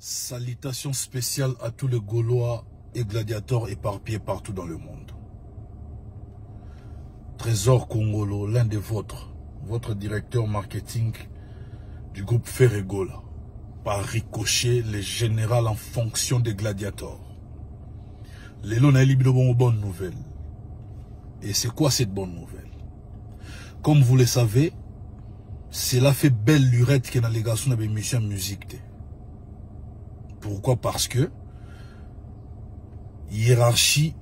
Salutations spéciales à tous les Gaulois et gladiateurs éparpillés partout dans le monde. Trésor Congolo, l'un des vôtres, votre directeur marketing du groupe Ferregola, par ricochet les générales en fonction des gladiateurs. Les lots n'ont pas bonne nouvelle. Et c'est quoi cette bonne nouvelle? Comme vous le savez, cela fait belle lurette que dans les garçons de l'émission musique. Pourquoi? Parce que hiérarchie,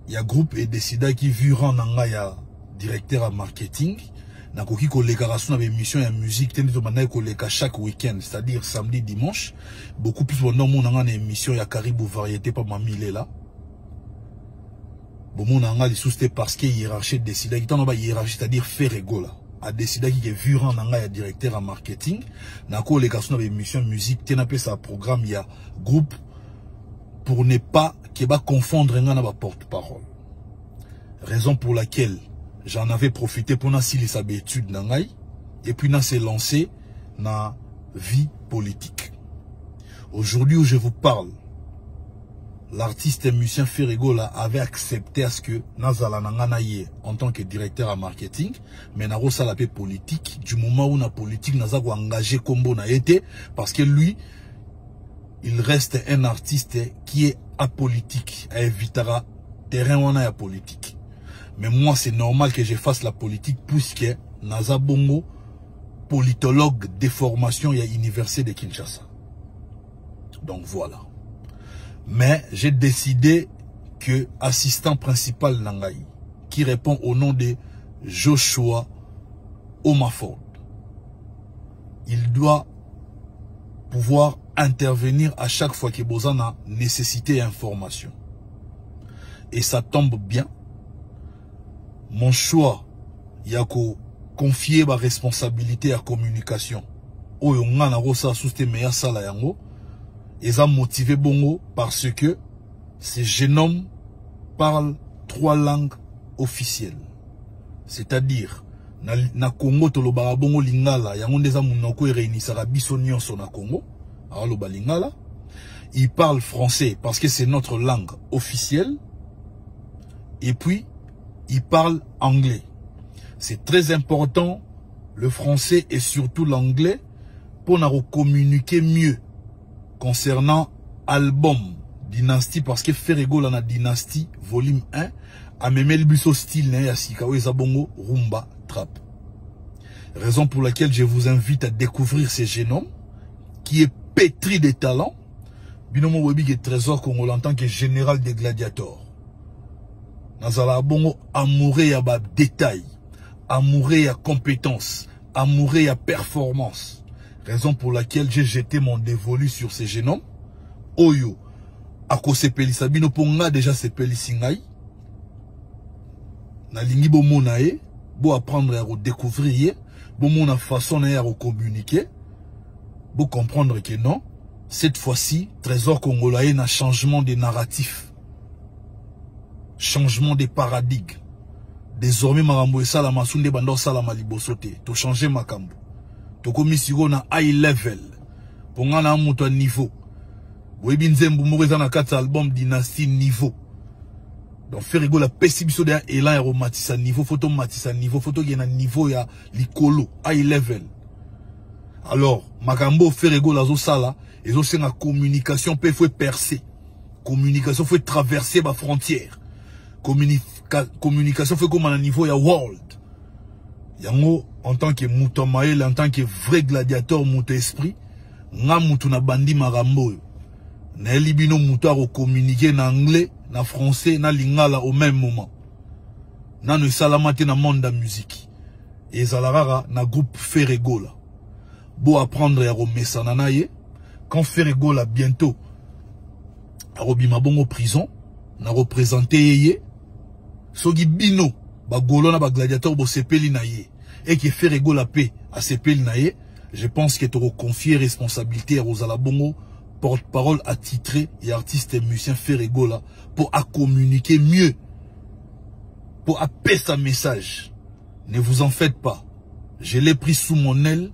il y a groupe et décida qui virent nanga ya directeur à marketing, na koki ko l'émission ya musique tenu de ko chaque week-end, c'est-à-dire samedi dimanche, beaucoup plus pendant mon nanga na émission ya Caribou variété pas mamile là. Bon mon nanga li sous parce que hiérarchie décida qui t'en ba hiérarchie, c'est-à-dire Ferregola a décidé qu'il est vu en nanga ya directeur en marketing, na ko les garçons de émission musique tenu pe sa programme ya groupe pour ne pas qu'il va confondre ngana ba porte-parole. Raison pour laquelle j'en avais profité pour n'assurer sa étude nangai et puis n'a s'est lancé na vie politique. Aujourd'hui où je vous parle, l'artiste et musicien Ferregola avait accepté à ce que Nazala Nanganaye en tant que directeur à marketing, mais n'a pas la paix politique du moment où la politique n'a pas engagé Combo n'a été parce que lui, il reste un artiste qui est apolitique, à évitera terrain où on a politique. Mais moi, c'est normal que je fasse la politique puisque Naza Bongo, politologue de formation, il y a l'université de Kinshasa. Donc voilà. Mais j'ai décidé que assistant principal Nangaï, qui répond au nom de Joshua Omaford, il doit pouvoir intervenir à chaque fois que besoin a nécessité information. Et ça tombe bien. Mon choix, il y a qu'à confier ma responsabilité à communication. Oyo ngana rosa sous tes meilleurs salaires yango. Et ça motivé bongo parce que ces jeunes hommes parlent 3 langues officielles. C'est-à-dire, na Congo tolobara bongo lingala, yango ndeza munoko réunissara biso nyonso na Congo. Alors le lingala, il parle français parce que c'est notre langue officielle. Et puis il parle anglais. C'est très important, le français et surtout l'anglais, pour nous communiquer mieux concernant album Dynasty, parce que Ferregola na Dynasty volume 1 a même le busso style na ya sikawe zabongo rumba trap. Raison pour laquelle je vous invite à découvrir ce jeune homme qui est pétri de talent. Binomo Webi est trésor qu'on l'entend que général des gladiateurs. Nazala bongo amoureux ya ba détail, amoureux ya compétence, amoureux ya performance. Raison pour laquelle j'ai jeté mon dévolu sur ces jeunes hommes. Oyo, ako sepeli sabino ponga déjà sepeli singai. Na lingi bo monae, bo apprendre à redécouvrir, bo mona façon à recommuniquer, bo comprendre que non, cette fois-ci, Trésor Congolais n'a changement de narratif. Changement de paradigme. Désormais, Marambo et Salama Sunde Bandor Salama Libosote. To changer Makambo. To komisigo na high level. Ponga na muto niveau. Webi nzembu moreza na 4 album Dynasty niveau. Donc Ferregola pesibiso de elan aromatisa niveau, photo matisa niveau, photo gena niveau ya likolo, high level. Alors, Makambo Ferregola zo sala, et zo senga communication peut faut percer. Communication faut traverser ma frontière. Communication fait comme à un niveau ya world. Yango en tant que Moutomael, en tant que vrai gladiateur Mouto esprit, nga Moutou na bandi marambo. Na libino Mouto a communiquer na anglais, na français, na lingala au même moment. Na ne salamate na monde da musique. Et zalarara na groupe Ferregola. Beau apprendre à remessa nanaye. Quand Ferregola bientôt a robima bongo prison, na représenté yeye. Sogi bino, ba golona ba gladiateur bo sepeli na ye, et qui Ferregola paix à sepeli na ye, je pense que tu reconfier responsabilité à Rosala Bongo, porte-parole attitré et artiste et musicien Ferregola, pour à communiquer mieux, pour à paix sa message. Ne vous en faites pas. Je l'ai pris sous mon aile,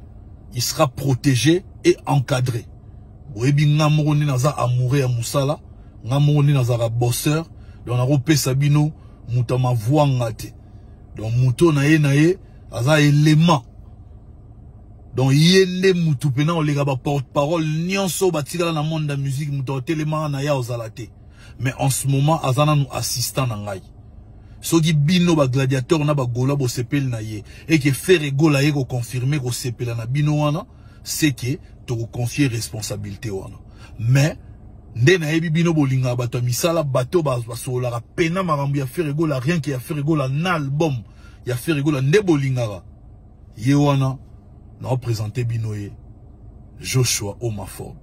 il sera protégé et encadré. Boyebi nga moko nde naza amoureux ya musala, nga moko nde naza bosseur, donc nakopesa bino muta mavwanga te. Donc muto na ye aza élément. Donc yende mutu pena olega ba porte-parole nyonso batikala na monde de la musique muto telema na ya ozalate. Mais en ce moment azana nous assistant na ngai. Soki bino ba gladiateur na ba gola bo sepel na ye et que faire gola ye ko confirmer ko sepela na bino wana, c'est que to confier responsabilité wana. Mais nde na yebi bino bolinga bato misala bato basola ka pena marambu ya faire gola rien que ya faire gola na album ya faire gola nde bolinga ye wana na présenter bino ye Joshua Omaford.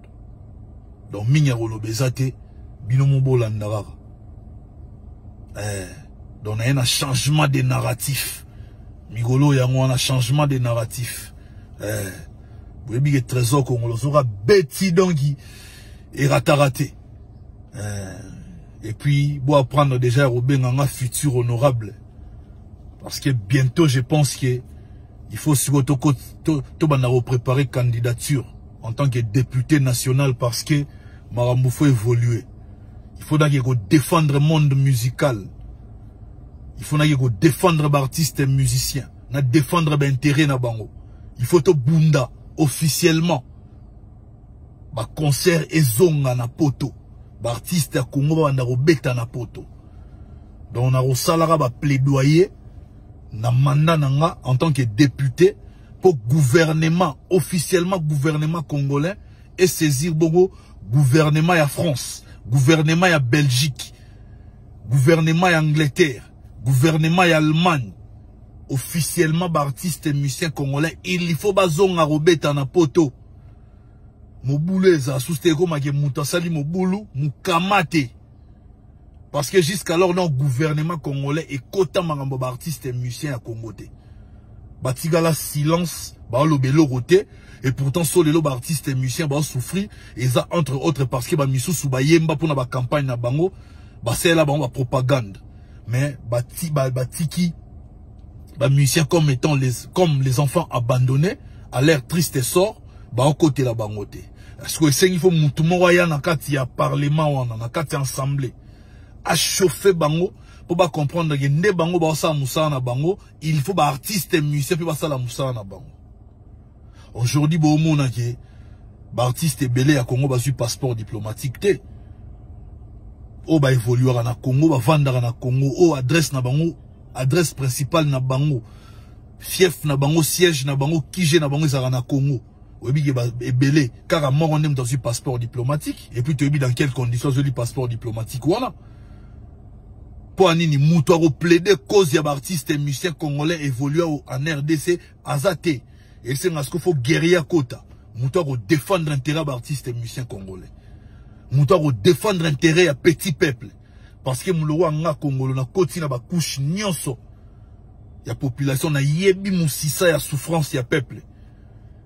Donc minya rolobezate bino mo bolandara. Donc il y a un changement de narratif. Migolo yango un changement de narratif. Vous voyez que trésor congolais sera bêti donc et rataraté. Et puis bon apprendre déjà au un futur honorable. Parce que bientôt je pense que il faut sur to préparer candidature en tant que député national parce que Marambo faut évoluer. Il faut donc défendre le monde musical. Il faut défendre les artistes et musiciens. Défendre les intérêts na bango. Il faut to bunda officiellement. Ba concert ezonga na poto. Ba artiste ya Congo ba ndakobeta na poto. Donc on a rosalara ba plaidoyer na mandat nanga en tant que député pour gouvernement officiellement gouvernement congolais et saisir bongo gouvernement ya France, gouvernement ya Belgique, gouvernement ya Angleterre, gouvernement ya Allemagne, officiellement artiste et musicien congolais, il faut bazonga robeta na poto. Mobulu eza susteko make mutasali mobulu mukamate. Parce que jusqu'alors non gouvernement congolais et kota marambo artiste et musicien à Congo te. Batigala silence, ba lobelo roté et pourtant solelo artiste et musicien ba souffrir et ça entre autres parce que ba misusu ba yemba pour na ba campagne na bango, ba c'est là ba propagande. Mais batiki ba musiciens comme étant les enfants abandonnés à l'air triste et sort ba au côté la bangote. Est-ce que il faut mutu mo ya na kati ya parlement wana na kati assemblée à chauffer bango pour ba comprendre que nde bango ba sa musala na bango, il faut ba artiste et musicien pour ba sa la musala na bango. Aujourd'hui bo mona ke ba artiste belé à Congo ba su passeport diplomatique te. O ba évoluer na Congo ba vendre na Congo o adresse na bango, adresse principale na bango, fief na bango, siège na bango, kije na bango za na Congo. Obi ba belé car mort on aime dans un passeport diplomatique et puis tu obi dans quelles conditions je lis passeport diplomatique voilà. Pour anini mutuaro plaider cause ya artiste et musicien congolais évoluer en RDC azate et c'est parce qu'il faut guerrier kota mutuaro défendre intérêt artiste et musicien congolais. Mutuaro défendre intérêt à petit peuple parce que muluwa nga Congolo na koti na ba couche nyonso ya population na yebi musisa ya souffrance ya peuple.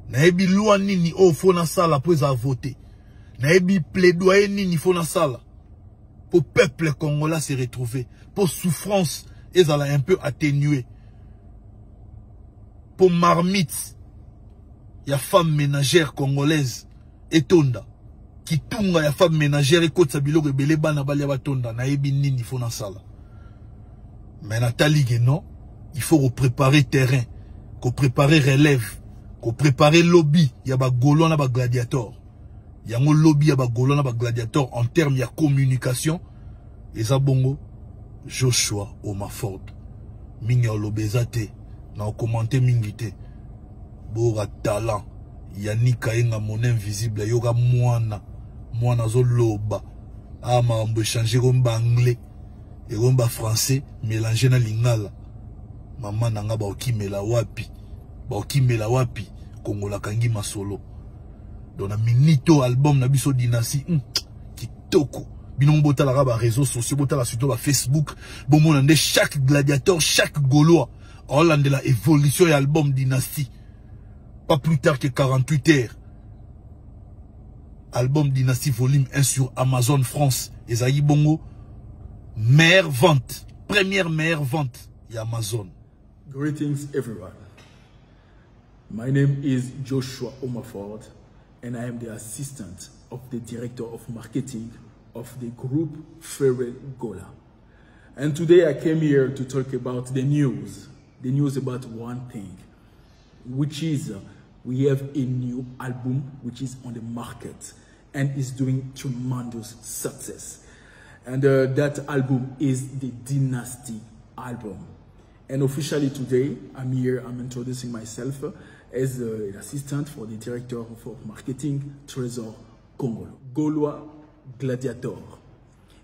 Na yebi loi nini o fona sala pour za voter. Na yebi plaidoyer nini fona sala pour peuple congolais se retrouver, pour souffrance et un peu atténuer. Pour marmite, il y a femme ménagère congolaise et tonda qui tunga ya femme ménagère et kote sabilo rebele bana balia batonda na yebi nini fona sala. Mais Nathalie non, il faut préparer terrain, qu'on préparer relève, qu'on préparer lobby, il y a ba golo na ba gladiator. Il y a un lobby à Bagolo na ba gladiator en termes de communication. Et ça bongo Joshua Omaford. Minga lobezate na commenter mingite. Bora talent. Yanika enga mon invisible yoga mwana zo loba. Ama on changer comme anglais et comme français mélanger na lingala. Maman nanga ba okimela wapi. Ba okimela wapi Kongola kangi masolo. Dans la minito album na biso dynastie kitoko binon bota la ba réseaux sociaux bota la surtout ba Facebook bon mon ande chaque gladiateur chaque gaulois Hollande de la évolution et album dynastie pas plus tard que 48 heures album dynastie volume 1 sur Amazon France Esaïe Bongo meilleure vente première meilleure vente et Amazon. Greetings everyone, my name is Joshua Omaford and I am the assistant of the director of marketing of the group Ferregola. And today I came here to talk about the news about one thing, which is we have a new album which is on the market and is doing tremendous success. And that album is the Dynasty album. And officially today, I'm introducing myself as an assistant for the director of marketing, Trésor Congolo, Gaulois Gladiator,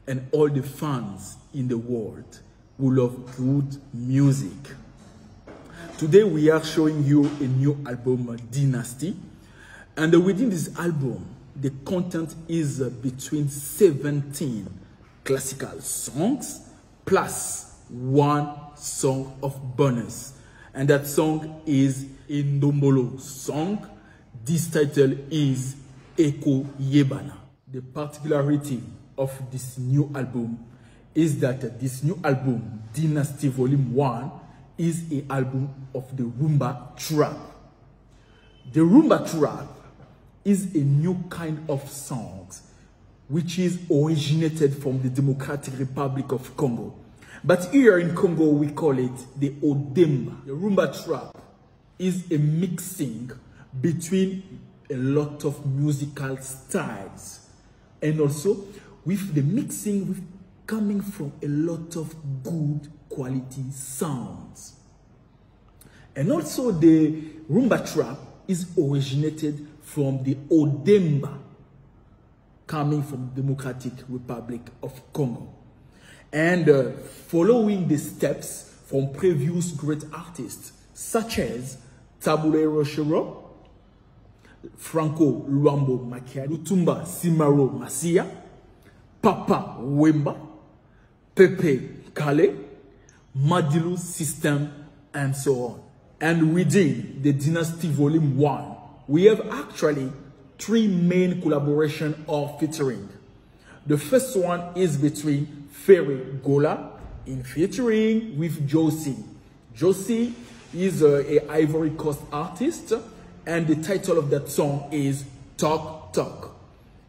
and all the fans in the world who love good music. Today we are showing you a new album, Dynasty, and within this album, the content is between 17 classical songs plus one song of bonus, and that song is a Ndombolo song. This title is Eko Yebana. The particularity of this new album is that this new album, Dynasty Volume 1, is an album of the Rumba Trap. The Rumba Trap is a new kind of songs which is originated from the Democratic Republic of Congo. But here in Congo, we call it the Odemba. The Rumba Trap is a mixing between a lot of musical styles, and also with the mixing with coming from a lot of good quality sounds. And also the Rumba Trap is originated from the Odemba, coming from the Democratic Republic of Congo. And following the steps from previous great artists such as Tabule Rochero, Franco Luambo Makia, Lutumba Simaro Masia, Papa Wemba, Pepe Kale, Madilu System, and so on. And within the Dynasty Volume 1, we have actually 3 main collaborations or featuring. The first one is between Ferregola in featuring with Josie. Josie is a Ivory Coast artist, and the title of that song is Talk Talk.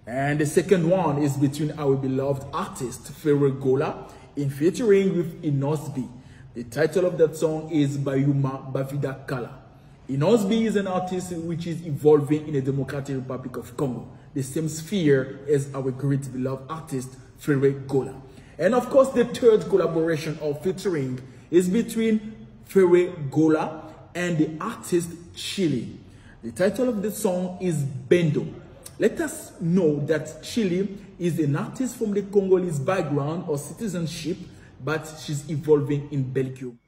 And the second one is between our beloved artist Ferregola in featuring with Inosby. The title of that song is Bayuma Bavida Kala. Inosby is an artist which is evolving in the Democratic Republic of Congo, the same sphere as our great beloved artist Ferregola. And of course, the third collaboration or featuring is between Ferregola and the artist Chili. The title of the song is Bendo. Let us know that Chili is an artist from the Congolese background or citizenship, but she's evolving in Belgium.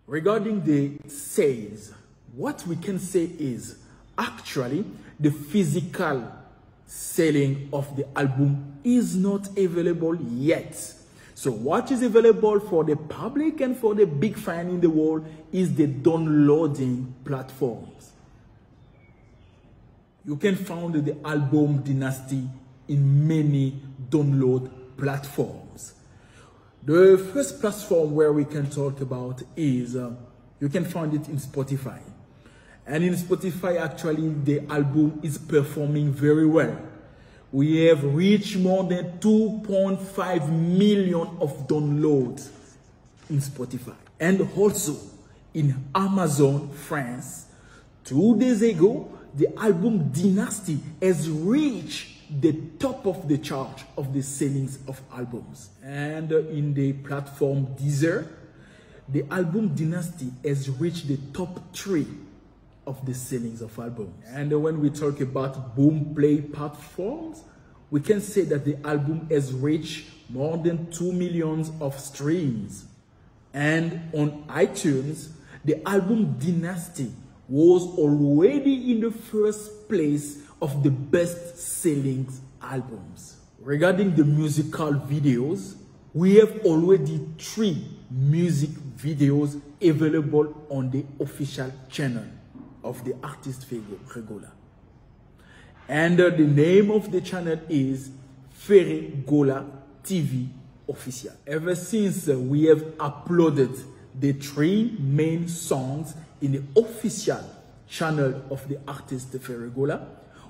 Regarding the sales, what we can say is actually the physical selling of the album is not available yet. So what is available for the public and for the big fan in the world is the downloading platforms. You can find the album Dynasty in many download platforms. The first platform where we can talk about is, you can find it in Spotify. And in Spotify, actually, the album is performing very well. We have reached more than 2.5 million of downloads in Spotify. And also in Amazon France, 2 days ago, the album Dynasty has reached the top of the chart of the sales of albums. And in the platform Deezer, the album Dynasty has reached the top 3 of the sales of albums. And when we talk about Boomplay platforms, we can say that the album has reached more than 2 million of streams. And on iTunes, the album Dynasty was already in the first place of the best-selling albums. Regarding the musical videos, we have already 3 music videos available on the official channel of the artist Ferregola. And the name of the channel is Ferregola TV Official. Ever since we have uploaded the 3 main songs in the official channel of the artist Ferregola,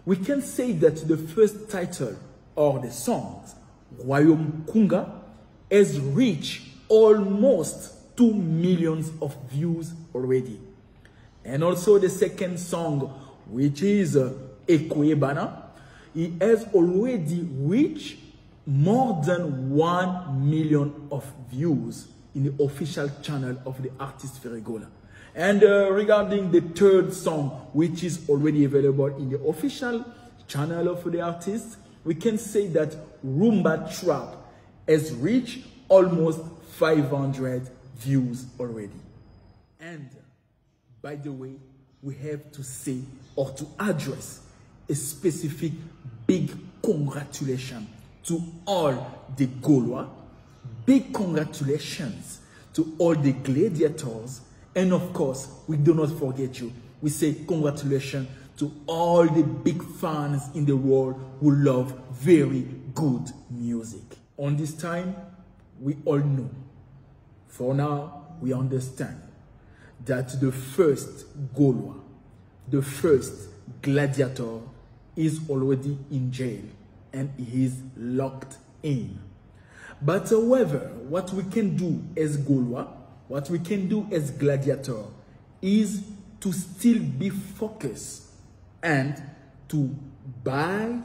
We can say that the first title or the songs, Royaume Kunga, has reached almost 2 million of views already. And also the second song, which is Ekoebana, it has already reached more than 1 million of views in the official channel of the artist Ferregola. And regarding the third song, which is already available in the official channel of the artist, we can say that Rumba Trap has reached almost 500 views already. And by the way, we have to say or to address a specific big congratulations to all the Gaulois, big congratulations to all the gladiators, and of course, we do not forget you. We say congratulations to all the big fans in the world who love very good music. On this time, we all know, for now, we understand that the first Gaulois, the first gladiator is already in jail and he is locked in. But however, what we can do as Gaulois, what we can do as gladiator is to still be focused and to buy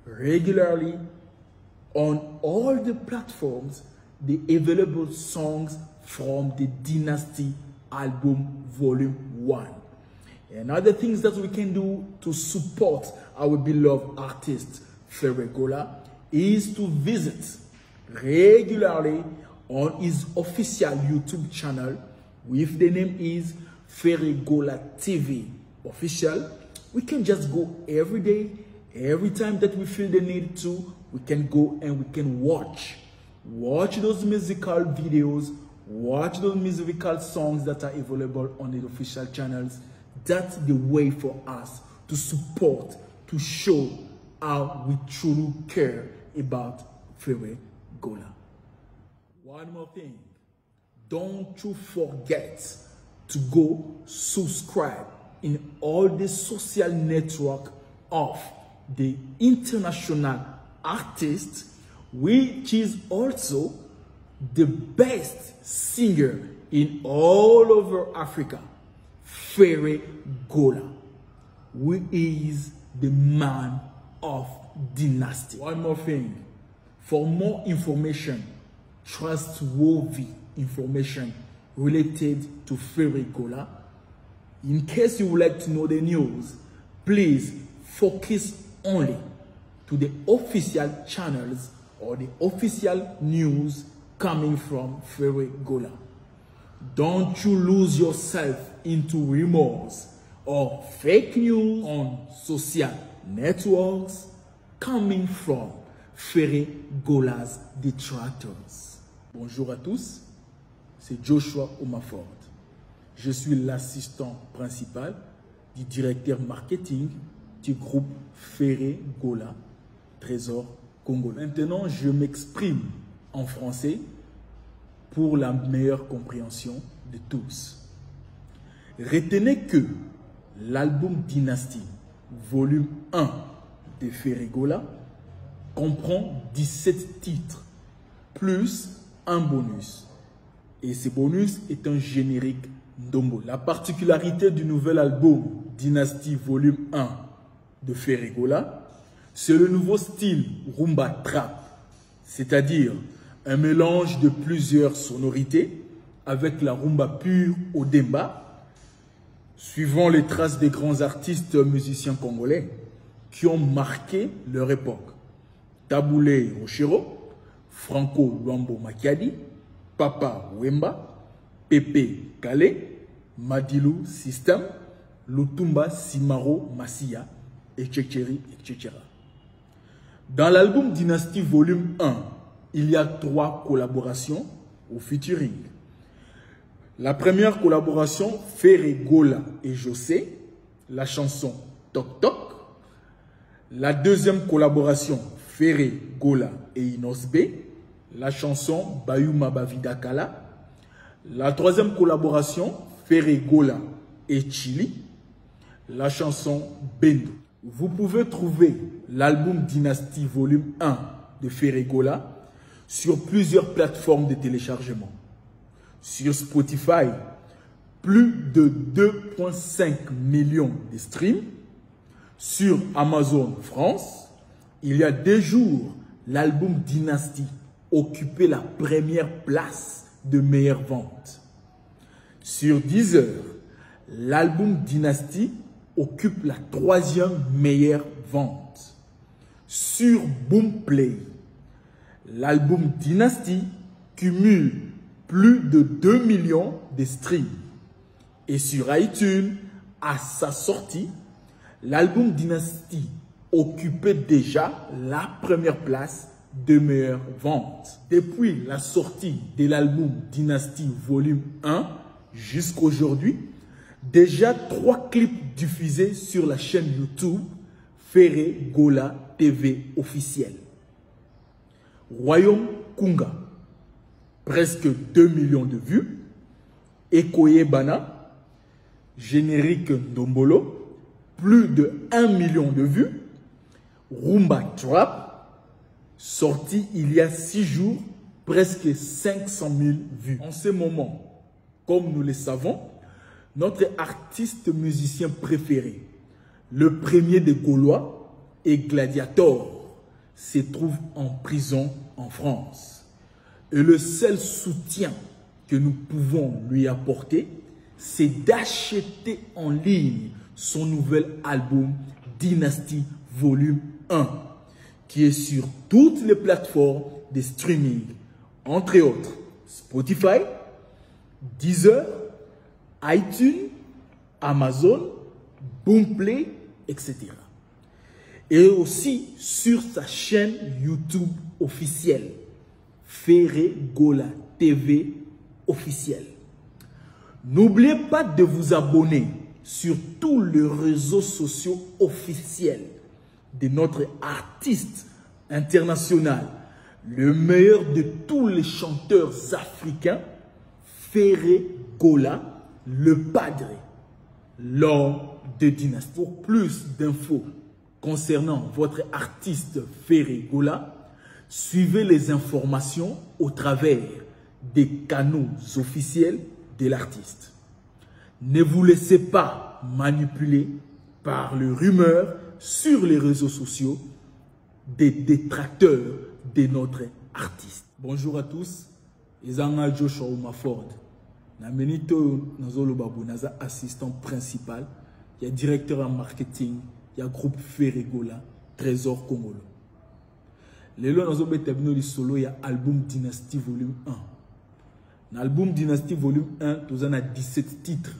regularly on all the platforms the available songs from the Dynasty album volume 1. And other things that we can do to support our beloved artist Ferregola is to visit regularly on his official YouTube channel, with the name is Ferregola TV official. We can just go every day, every time that we feel the need to, we can go and we can watch those musical videos, watch those musical songs that are available on the official channels. That's the way for us to support, to show how we truly care about Ferregola. One more thing, don't you forget to go subscribe in all the social network of the international artist, which is also the best singer in all over Africa, Ferregola, who is the man of Dynasty. One more thing, for more information, trustworthy information related to Ferregola, in case you would like to know the news, please focus only to the official channels or the official news coming from Ferregola. Don't you lose yourself into rumors or fake news on social networks coming from Ferregola's detractors. Bonjour à tous, c'est Joshua Omaford. Je suis l'assistant principal du directeur marketing du groupe Ferregola Trésor Congolais. Maintenant, je m'exprime en français pour la meilleure compréhension de tous. Retenez que l'album Dynasty, volume 1 de Ferregola, comprend 17 titres, plus un bonus. Et ce bonus est un générique Ndombo. La particularité du nouvel album Dynasty volume 1 de Ferregola, c'est le nouveau style Rumba Trap, c'est-à-dire un mélange de plusieurs sonorités avec la rumba pure au demba, suivant les traces des grands artistes musiciens congolais qui ont marqué leur époque. Taboulé Rochero, Franco Luambo Makiadi, Papa Wemba, Pepe Kale, Madilu System, Lutumba Simaro Massia, etc. Dans l'album Dynasty volume 1, il y a 3 collaborations au featuring. La première collaboration, Ferregola et José, la chanson Toc Toc. La deuxième collaboration, Ferregola et Inosbe, la chanson Bayuma Bavidakala. La troisième collaboration, Ferregola et Chili, la chanson Bendo. Vous pouvez trouver l'album Dynasty Volume 1 de Ferregola sur plusieurs plateformes de téléchargement. Sur Spotify, plus de 2,5 millions de streams. Sur Amazon France, il y a 2 jours, l'album Dynasty occupait la première place de meilleure vente. Sur Deezer, l'album Dynasty occupe la 3e meilleure vente. Sur Boomplay, l'album Dynasty cumule plus de 2 millions de streams. Et sur iTunes, à sa sortie, l'album Dynasty occupait déjà la première place de meilleure vente. Depuis la sortie de l'album Dynasty Volume 1 jusqu'à aujourd'hui, déjà 3 clips diffusés sur la chaîne YouTube Ferregola TV officielle. Royaume Kunga, presque 2 millions de vues. Ekoye Bana, générique Ndombolo, plus de 1 million de vues. Rumba Trap, sorti il y a 6 jours, presque 500 000 vues. En ce moment, comme nous le savons, notre artiste musicien préféré, le premier des Gaulois et Gladiator, se trouve en prison en France. Et le seul soutien que nous pouvons lui apporter, c'est d'acheter en ligne son nouvel album Dynasty Volume 1, qui est sur toutes les plateformes de streaming, entre autres Spotify, Deezer, iTunes, Amazon, Boomplay, etc. Et aussi sur sa chaîne YouTube officielle, Ferregola TV officielle. N'oubliez pas de vous abonner sur tous les réseaux sociaux officiels de notre artiste international, le meilleur de tous les chanteurs africains, Ferregola, le padre, l'homme de Dynasty. Pour plus d'infos concernant votre artiste Ferregola, suivez les informations au travers des canaux officiels de l'artiste. Ne vous laissez pas manipuler par les rumeurs sur les réseaux sociaux des détracteurs de notre artiste. Bonjour à tous, Ezanga Joshua Umaford. Namenito Nazolo Babu, Naza assistant principal, il y a directeur en marketing, il y a groupe Ferregola, Trésor Congolo. Lelo Nazo Betabino solo, il y a album Dynasty Volume 1. Dans l'album Dynasty Volume 1, nous avons 17 titres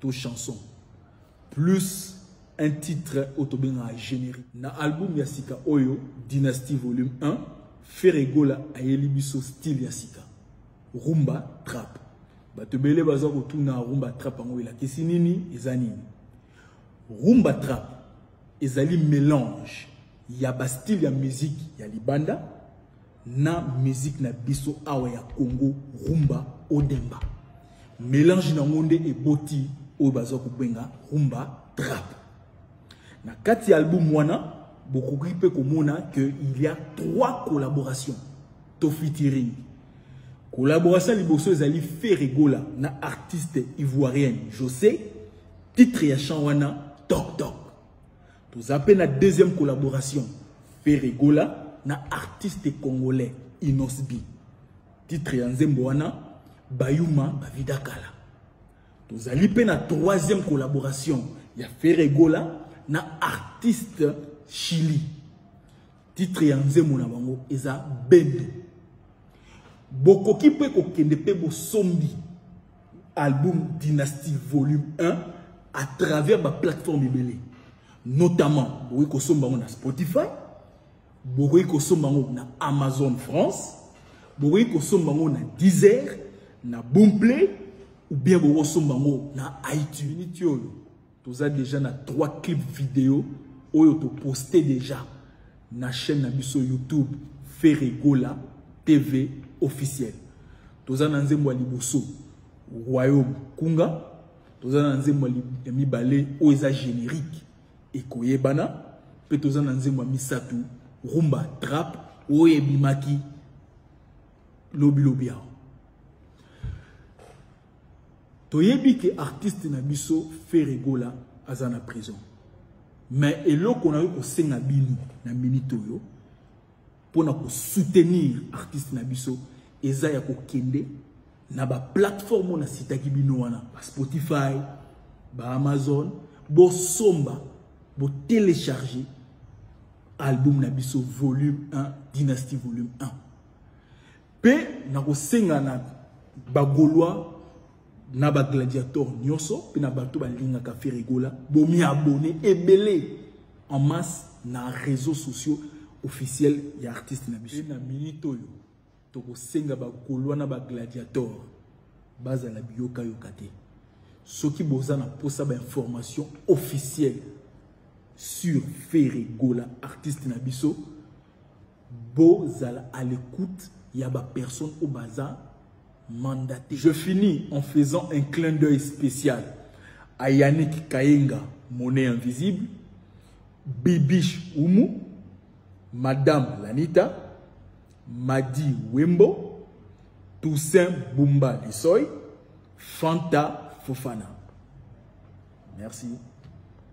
de chansons, plus un titre autobéna générique. Dans l'album Yassika Oyo, Dynasty Volume 1, Ferregola a élibiso style Yassika. Rumba Trap. Batobele baza kotuna Rumba Trap en wela. Kesi nini ezanini. Rumba Trap ezali mélange. Ya ba style ya musique ya libanda na musique na biso awa ya Congo rumba odemba. Mélange na monde et boti o baza kubenga Rumba Trap. Na kati album wana beaucoup peut komona que il y a 3 collaborations to featuring. Collaboration liboso ezali Ferregola na artiste ivoirienne José, titre ya chanwana Tok Tok. Tous à peine la deuxième collaboration Ferregola na artiste congolais Inosbi, titre ya nzemboana Bayuma Bavidakala. Tous à peine la troisième collaboration ya Ferregola na artiste Chili, titre ya nzemona bango eza Bendo. Bokoki pe kokende pe bo sombi album Dynasty Volume 1 à travers ma plateforme ibele, notamment bokoki kosomba na Spotify, bokoki kosomba na Amazon France, bokoki kosomba na Deezer, na Boomplay ou bien bokoki kosomba na iTunes. Tous a déjà na 3 clips vidéo oyo to posté déjà na chaîne na biso YouTube Ferregola TV officiel. Toza na nzembo liboso Royaume Kunga, toza na nzembo mibale o eza générique ekoyebana pe toza na nzembo ya misatu rumba trap oye bimaki lobi aho toyebi ke artiste na biso Ferregola aza na prison mais eloko na yo ko senga bino na minute oyo pona ko soutenir artiste na biso eza ya ko kende na ba plateforme na sitaki bino wana ba Spotify ba Amazon bo somba bo télécharger album na biso volume 1 Dynastie volume 1 pe na ko senga na ba Gaulois na ba gladiateur nyonso pe na bato ba linga ka Ferregola bo mi abonné ebele en masse na réseaux sociaux officiels ya artiste na biso na minute oyo to ko senga ba Gaulois na ba gladiateur baza la bioka yokate soki boza na posa ba information officielle sur Ferregola artiste na biso bozala à l'écoute ya ba personne au bazar mandaté. Je finis en faisant un clin d'œil spécial à Yannick Kayenga, Monnaie Invisible, Bibiche Oumou, Madame Lanita, Madi Wembo, Toussaint Bumba Lissoy, Fanta Fofana. Merci.